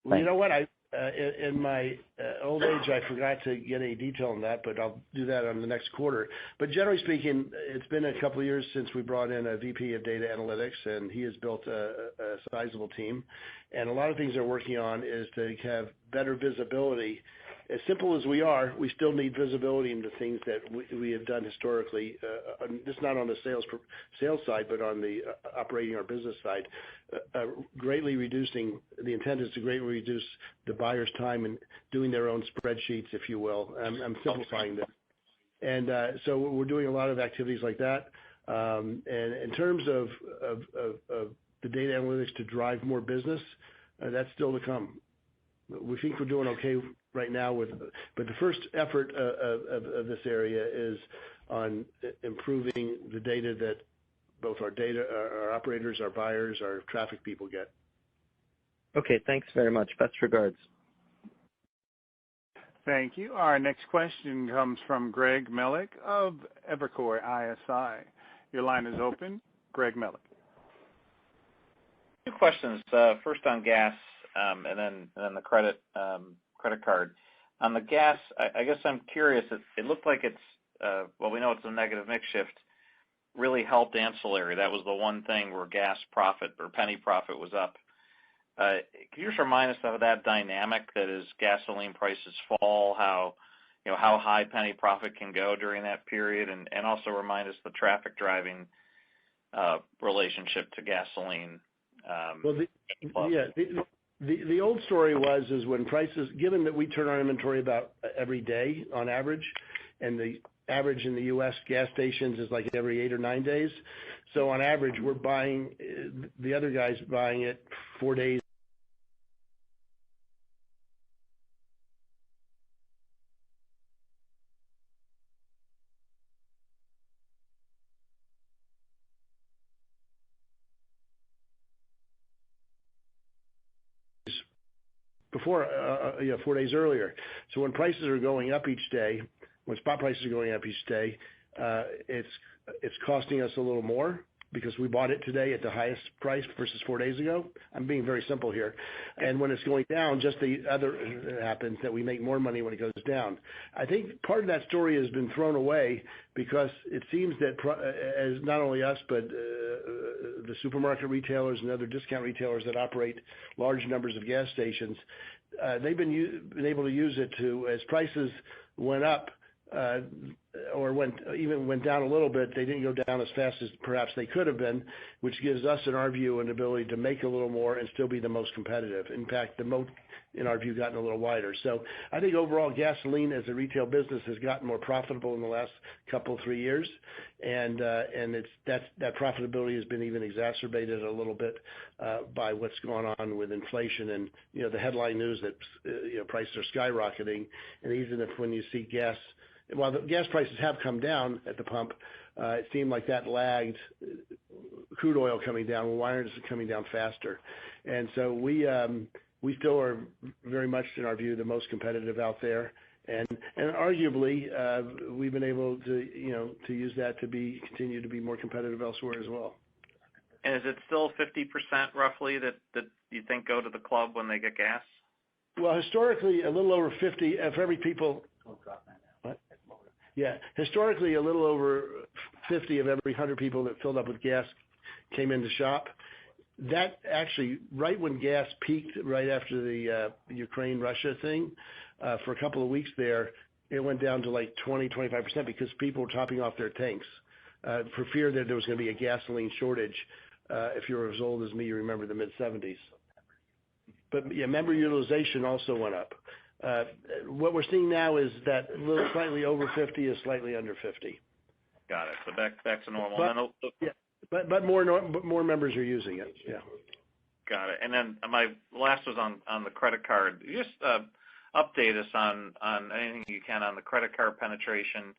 Well, you know what? In my old age, I forgot to get any detail on that, but I'll do that on the next quarter. But generally speaking, it's been a couple of years since we brought in a VP of data analytics, and he has built a sizable team. And a lot of things they're working on is to have better visibility. As simple as we are, we still need visibility into things that we have done historically, just not on the sales side, but on the operating our business side, greatly reducing, the intent is to greatly reduce the buyer's time in doing their own spreadsheets, if you will. I'm simplifying this. And so we're doing a lot of activities like that. And in terms of the data analytics to drive more business, that's still to come. We think we're doing okay right now but the first effort of this area is on improving the data that both our operators, our buyers, our traffic people get.
Okay, thanks very much. Best regards.
Thank you. Our next question comes from Greg Melich of Evercore ISI. Your line is open. Greg Melich.
Two questions. First on gas, and then the credit card. On the gas, I guess I'm curious. It looked like it's we know it's a negative mix shift. Really helped ancillary. That was the one thing where gas profit or penny profit was up. Can you just remind us of that dynamic that as gasoline prices fall, how high penny profit can go during that period, and also remind us the traffic driving relationship to gasoline.
The old story is when prices, given that we turn our inventory about every day on average, and the average in the U.S. gas stations is like every 8 or 9 days. So on average, we're buying, the other guy's buying it 4 days. Before, 4 days earlier. So when prices are going up each day, when spot prices are going up each day, it's costing us a little more because we bought it today at the highest price versus 4 days ago. I'm being very simple here. And when it's going down, just the other happens that we make more money when it goes down. I think part of that story has been thrown away because it seems that as not only us, but the supermarket retailers and other discount retailers that operate large numbers of gas stations, they've been able to use it to, as prices went up, or went down a little bit, they didn't go down as fast as perhaps they could have been, which gives us, in our view, an ability to make a little more and still be the most competitive. In fact, the moat, in our view, gotten a little wider. So I think overall gasoline as a retail business has gotten more profitable in the last 3 years, and that profitability has been even exacerbated a little bit by what's going on with inflation and the headline news that prices are skyrocketing, and even if when you see gas. While the gas prices have come down at the pump, it seemed like that lagged crude oil coming down. Why aren't it coming down faster? And so we still are very much, in our view, the most competitive out there. And arguably, we've been able to use that to continue to be more competitive elsewhere as well.
And is it still 50% roughly that you think go to the club when they get gas?
Well, historically, a little over 50 of every people. Yeah, historically, a little over 50 of every 100 people that filled up with gas came in to shop. That actually, right when gas peaked, right after the Ukraine-Russia thing, for a couple of weeks there, it went down to like 20-25% because people were topping off their tanks for fear that there was going to be a gasoline shortage if you're as old as me, you remember the mid-'70s. But yeah, member utilization also went up. What we're seeing now is that a little slightly over 50 is slightly under 50.
Got it. So back to normal.
But more members are using it. Yeah.
Got it. And then my last was on the credit card. Just update us on anything you can on the credit card penetration.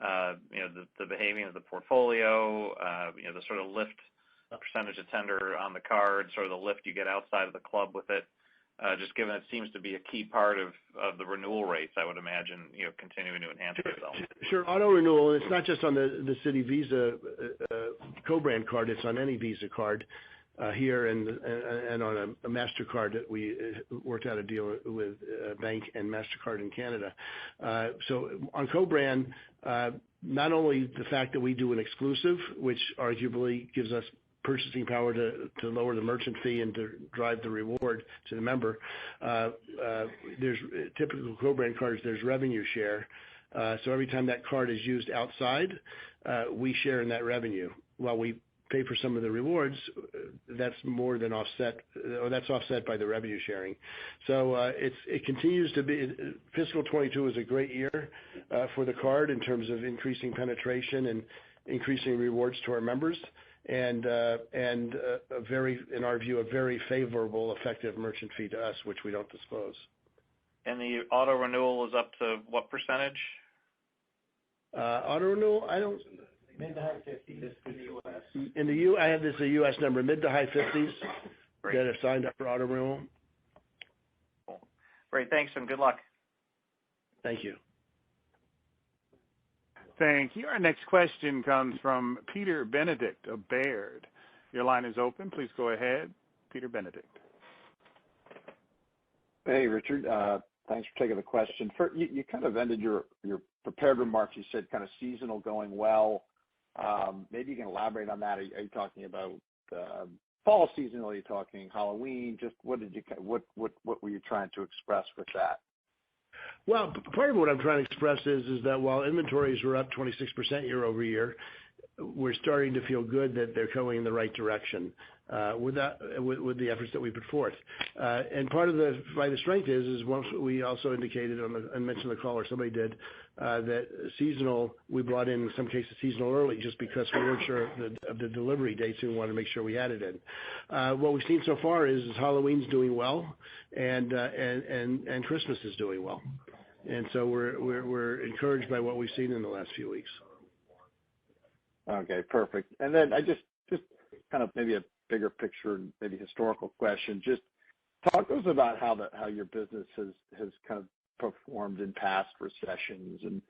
The behaving of the portfolio. The sort of lift percentage of tender on the card, sort of the lift you get outside of the club with it. Just given it seems to be a key part of the renewal rates, I would imagine, continuing to enhance itself.
Sure. Auto renewal, it's not just on the Citi Visa co-brand card, it's on any Visa card here and on a MasterCard that we worked out a deal with Bank and MasterCard in Canada. So on co-brand, not only the fact that we do an exclusive, which arguably gives us purchasing power to lower the merchant fee and to drive the reward to the member. There's typical co-brand cards, there's revenue share. So every time that card is used outside, we share in that revenue. While we pay for some of the rewards, that's more than offset, or that's offset by the revenue sharing. So it continues to be, fiscal 22 is a great year for the card in terms of increasing penetration and increasing rewards to our members. And a very, in our view, a very favorable, effective merchant fee to us, which we don't disclose.
And the auto renewal is up to what percentage?
Auto renewal, I don't.
Mid to high 50s in the U.S.
In the U, I have this a U.S. number, mid to high 50s
Great.
That have signed up for auto renewal.
Cool. Great, thanks and good luck.
Thank you.
Thank you. Our next question comes from Peter Benedict of Baird. Your line is open. Please go ahead, Peter Benedict.
Hey, Richard. Thanks for taking the question. You kind of ended your prepared remarks. You said kind of seasonal going well. Maybe you can elaborate on that. Are you talking about fall season? Are you talking Halloween? Just what were you trying to express with that?
Well, part of what I'm trying to express is that while inventories were up 26% year over year, we're starting to feel good that they're going in the right direction with the efforts that we put forth. And part of the strength is once we also indicated and mentioned the call, or somebody did, that seasonal, we brought in some cases seasonal early just because we weren't sure of the delivery dates and we wanted to make sure we had it in. What we've seen so far is Halloween's doing well and Christmas is doing well. And so we're encouraged by what we've seen in the last few weeks.
Okay, perfect. And then I just kind of maybe a bigger picture, maybe historical question. Just talk to us about how your business has kind of performed in past recessions, and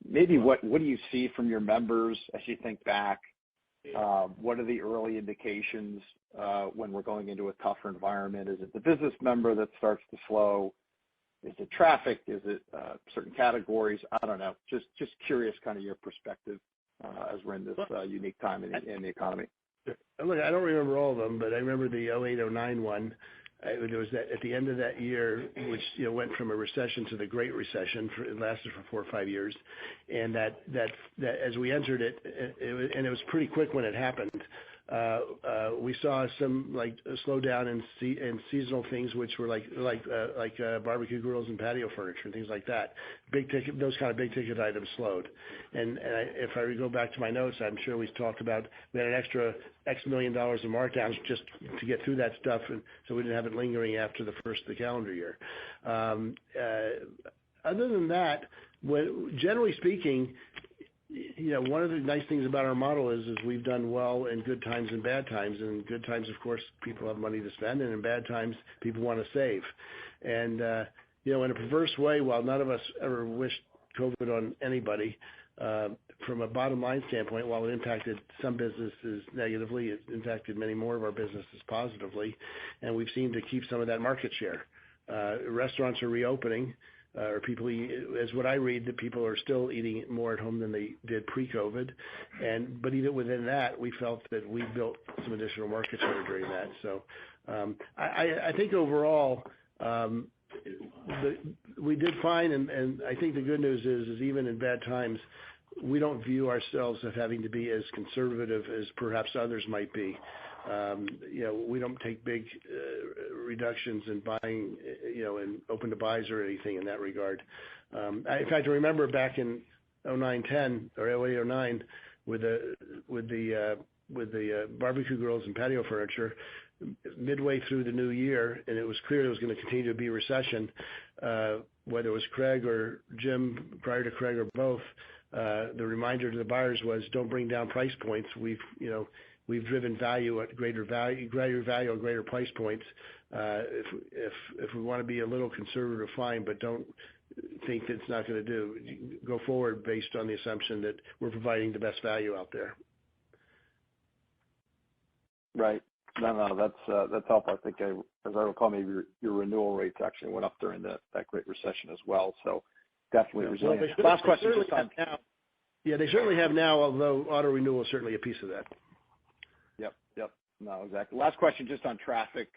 maybe what do you see from your members as you think back? What are the early indications when we're going into a tougher environment? Is it the business member that starts to slow? Is it traffic? Is it certain categories? I don't know. Just curious, kind of your perspective as we're in this unique time in the economy.
Look, I don't remember all of them, but I remember the 08-09 one. It was that at the end of that year, which went from a recession to the Great Recession. It lasted for 4 or 5 years, and that as we entered it, and it was pretty quick when it happened. We saw some like a slowdown in seasonal things, which were like barbecue grills and patio furniture and things like that. Big ticket, those kind of big ticket items slowed. And if I go back to my notes, I'm sure we talked about we had an extra X million dollars in markdowns just to get through that stuff, and so we didn't have it lingering after the first of the calendar year. Other than that, generally speaking, one of the nice things about our model is we've done well in good times and bad times. And in good times, of course, people have money to spend, and in bad times, people want to save. And in a perverse way, while none of us ever wished COVID on anybody, from a bottom line standpoint, while it impacted some businesses negatively, it impacted many more of our businesses positively, and we've seemed to keep some of that market share. Restaurants are reopening. Or people, as what I read, that people are still eating more at home than they did pre-COVID, but even within that, we felt that we built some additional market share during that. So I think overall, we did fine, and I think the good news is even in bad times, we don't view ourselves as having to be as conservative as perhaps others might be. We don't take big reductions in buying, in open to buys or anything in that regard. In fact, I remember back in 09-10 or 08-09 with the barbecue grills and patio furniture, midway through the new year, and it was clear there was going to continue to be recession. Whether it was Craig or Jim, prior to Craig or both, the reminder to the buyers was, don't bring down price points. We've driven value at greater value or greater price points. If we want to be a little conservative, fine, but don't think that it's not going to go forward based on the assumption that we're providing the best value out there.
Right. No, that's helpful. I think, as I recall, maybe your renewal rates actually went up during that Great Recession as well. So definitely resilient.
Well,
Last question.
They certainly have now, although auto renewal is certainly a piece of that.
Yep. No, exactly. Last question, just on traffic,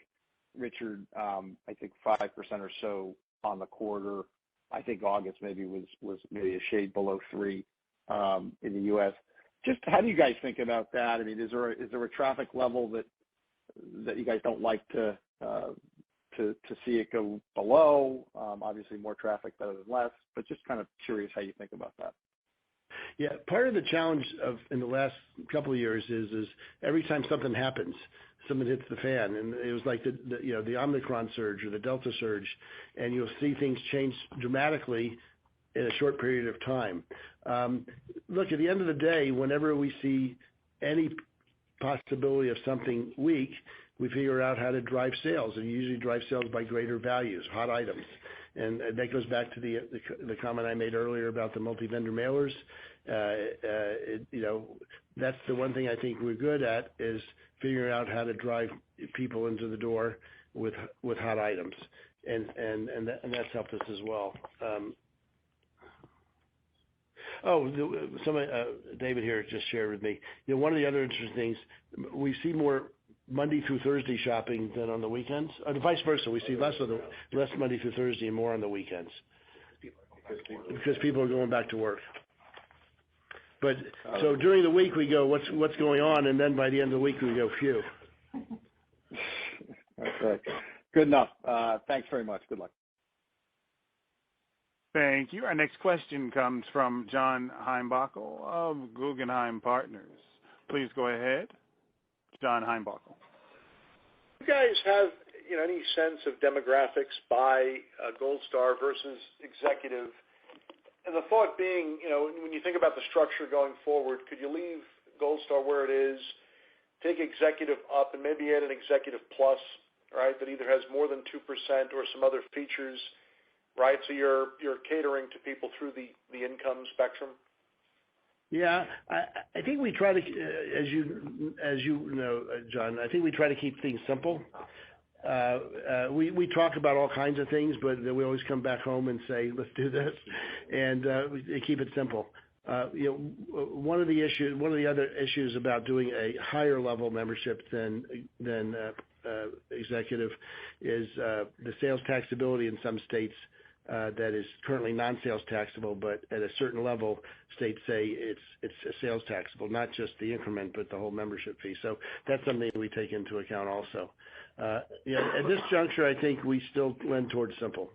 Richard. I think 5% or so on the quarter. I think August maybe was maybe a shade below 3 in the U.S. Just how do you guys think about that? I mean, is there a traffic level that you guys don't like to see it go below? Obviously, more traffic better than less, but just kind of curious how you think about that.
Yeah, part of the challenge in the last couple of years is every time something happens, something hits the fan, and it was like the Omicron surge or the Delta surge, and you'll see things change dramatically in a short period of time. Look, at the end of the day, whenever we see any possibility of something weak, we figure out how to drive sales, and you usually drive sales by greater values, hot items. And that goes back to the comment I made earlier about the multi-vendor mailers. That's the one thing I think we're good at, is figuring out how to drive people into the door with hot items, and that's helped us as well. David here just shared with me. One of the other interesting things, we see more Monday through Thursday shopping than on the weekends, or vice versa. We see less Monday through Thursday and more on the weekends because people are going back to work. But so during the week we go, what's going on, and then by the end of the week we go, phew.
Okay, good enough. Thanks very much. Good luck.
Thank you. Our next question comes from John Heinbockel of Guggenheim Partners. Please go ahead, John Heinbockel.
Do you guys have any sense of demographics by Gold Star versus executive? And the thought being, when you think about the structure going forward, could you leave Gold Star where it is, take executive up, and maybe add an executive plus, right, that either has more than 2% or some other features, right? So you're catering to people through the income spectrum.
Yeah, I think we try to, as you know, John, I think we try to keep things simple. We talk about all kinds of things, but then we always come back home and say, let's do this, and we keep it simple. One of the other issues about doing a higher level membership than executive is the sales taxability in some states. That is currently non-sales taxable, but at a certain level, states say it's sales taxable, not just the increment, but the whole membership fee. So that's something we take into account also. At this juncture, I think we still lend towards simple.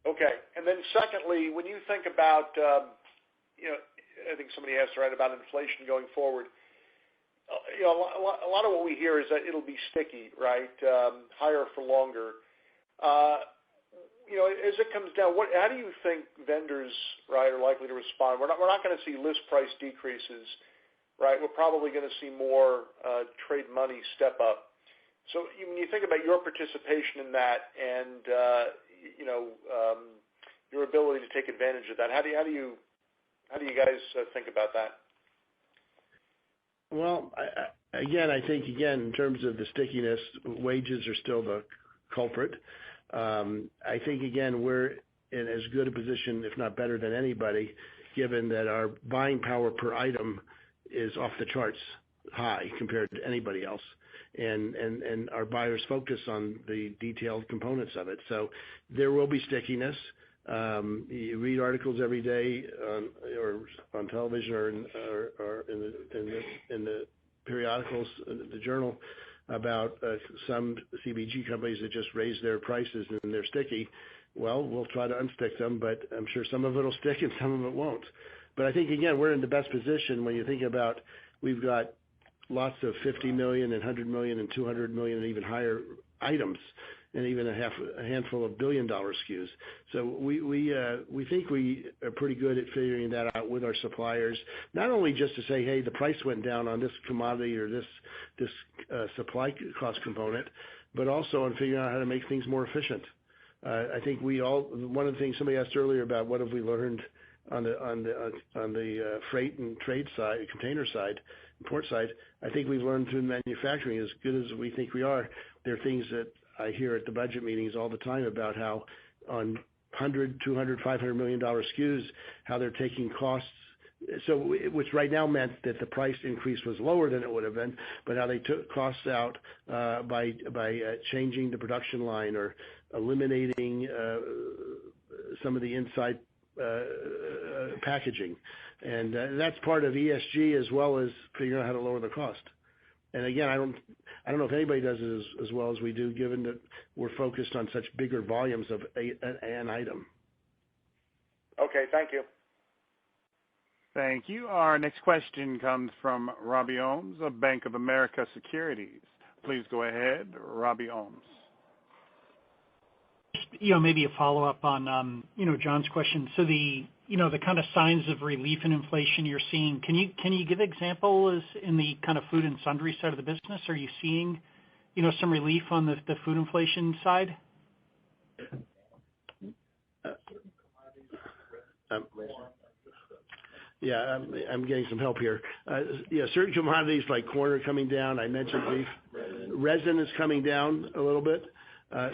Okay, and then secondly, when you think about, I think somebody asked about inflation going forward. A lot of what we hear is that it'll be sticky, right? Higher for longer. As it comes down, how do you think vendors, right, are likely to respond? We're not going to see list price decreases, right? We're probably going to see more trade money step up. So when you think about your participation in that and your ability to take advantage of that, how do you guys think about that?
Well, I think in terms of the stickiness, wages are still the culprit. I think, again, we're in as good a position, if not better than anybody, given that our buying power per item is off the charts high compared to anybody else. And our buyers focus on the detailed components of it. So there will be stickiness. You read articles every day on television or in the periodicals, the journal, about some CPG companies that just raise their prices and they're sticky. Well, we'll try to unstick them, but I'm sure some of it will stick and some of it won't. But I think, again, we're in the best position when you think about we've got lots of 50 million and 100 million and 200 million and even higher items, and even a handful of billion-dollar SKUs. So we think we are pretty good at figuring that out with our suppliers, not only just to say, hey, the price went down on this commodity or this supply cost component, but also on figuring out how to make things more efficient. I think one of the things somebody asked earlier about what have we learned on the freight and trade side, container side, port side. I think we've learned through manufacturing, as good as we think we are. There are things that I hear at the budget meetings all the time about how on 100, 200, $500 million SKUs, how they're taking costs. So, which right now meant that the price increase was lower than it would have been, but how they took costs out by changing the production line or eliminating some of the inside packaging. And that's part of ESG as well as figuring out how to lower the cost. And again, I don't know if anybody does it as well as we do, given that we're focused on such bigger volumes of an item.
Okay, thank you.
Thank you. Our next question comes from Robbie Ohmes of Bank of America Securities. Please go ahead, Robbie Ohmes.
Maybe a follow-up on, John's question. So the kind of signs of relief in inflation you're seeing, can you give examples in the kind of food and sundry side of the business? Are you seeing, some relief on the food inflation side?
I'm getting some help here. Certain commodities like corn are coming down. I mentioned beef. Resin is coming down a little bit.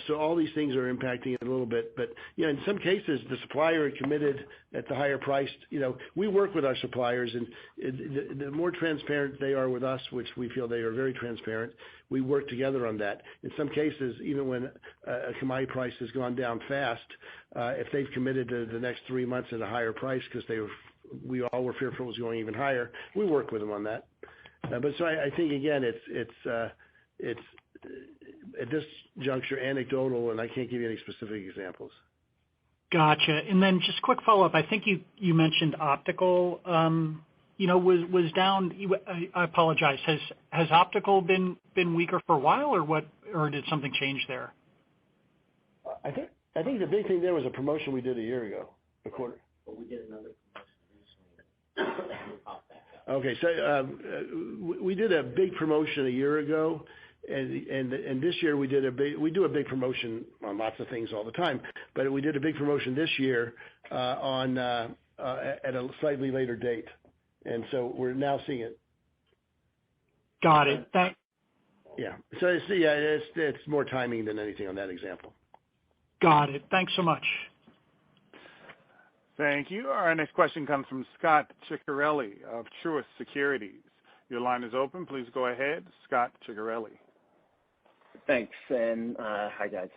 So all these things are impacting it a little bit. But, in some cases, the supplier committed at the higher price. We work with our suppliers, and the more transparent they are with us, which we feel they are very transparent, we work together on that. In some cases, even when a commodity price has gone down fast, if they've committed to the next 3 months at a higher price because we all were fearful it was going even higher, we work with them on that. But so I think, again, it's at this juncture anecdotal, and I can't give you any specific examples.
Gotcha. And then just quick follow-up. I think you mentioned optical, was down. I apologize. Has optical been weaker for a while, or what? Or did something change there?
I think the big thing there was a promotion we did a year ago, a quarter.
Well, we did another promotion recently.
Okay, so we did a big promotion a year ago. And this year we do a big promotion on lots of things all the time, but we did a big promotion this year at a slightly later date, and so we're now seeing it.
Got it. Thanks.
Yeah. So it's more timing than anything on that example.
Got it. Thanks so much.
Thank you. Our next question comes from Scott Ciccarelli of Truist Securities. Your line is open. Please go ahead, Scott Ciccarelli.
Thanks, and hi, guys.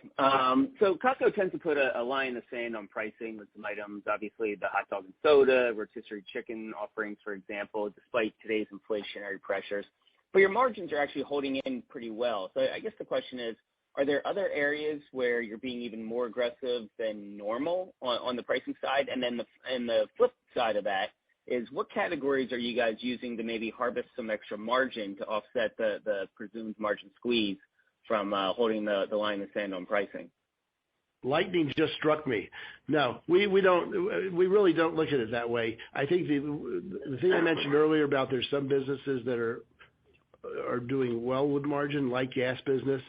So Costco tends to put a line in the sand on pricing with some items, obviously the hot dog and soda, rotisserie chicken offerings, for example, despite today's inflationary pressures. But your margins are actually holding in pretty well. So I guess the question is, are there other areas where you're being even more aggressive than normal on the pricing side? And then the flip side of that is, what categories are you guys using to maybe harvest some extra margin to offset the presumed margin squeeze from holding the line in the sand on pricing?
Lightning just struck me. No, we really don't look at it that way. I think the thing I mentioned earlier about there's some businesses that are doing well with margin, like gas business,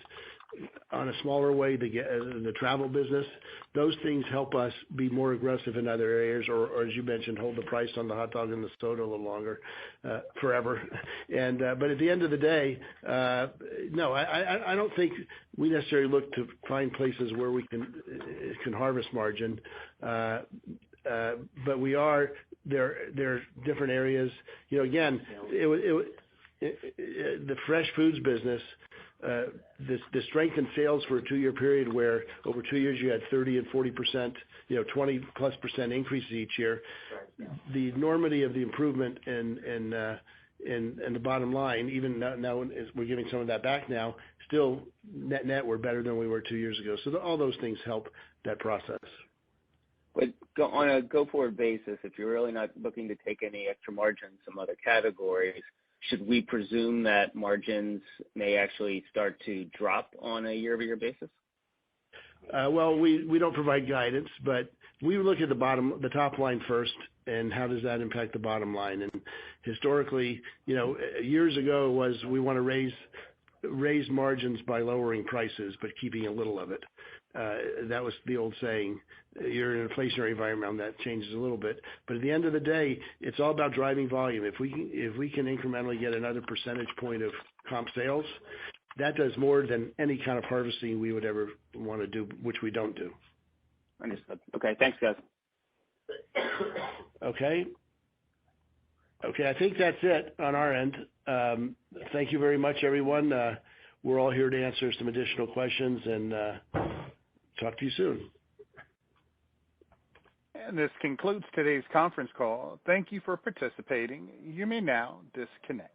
on a smaller way, the travel business. Those things help us be more aggressive in other areas, or as you mentioned, hold the price on the hot dog and the soda a little longer, forever. And but at the end of the day, no, I don't think we necessarily look to find places where we can harvest margin. But we are there are different areas. Again, the fresh foods business the strength in sales for a 2-year period where over 2 years you had 30 and 40%, 20+% increases each year. The enormity of the improvement in the bottom line, even now as we're giving some of that back now, still net we're better than we were 2 years ago. So all those things help that process.
But on a go-forward basis, if you're really not looking to take any extra margin in some other categories, should we presume that margins may actually start to drop on a year-over-year basis?
Well, we don't provide guidance, but we look at the top line first, and how does that impact the bottom line? And historically, years ago was we want to raise margins by lowering prices, but keeping a little of it. That was the old saying. You're in an inflationary environment, that changes a little bit. But at the end of the day, it's all about driving volume. If we can incrementally get another percentage point of comp sales, that does more than any kind of harvesting we would ever want to do, which we don't do.
Understood. Okay, thanks, guys.
Okay, I think that's it on our end. Thank you very much, everyone. We're all here to answer some additional questions, and talk to you soon.
And this concludes today's conference call. Thank you for participating. You may now disconnect.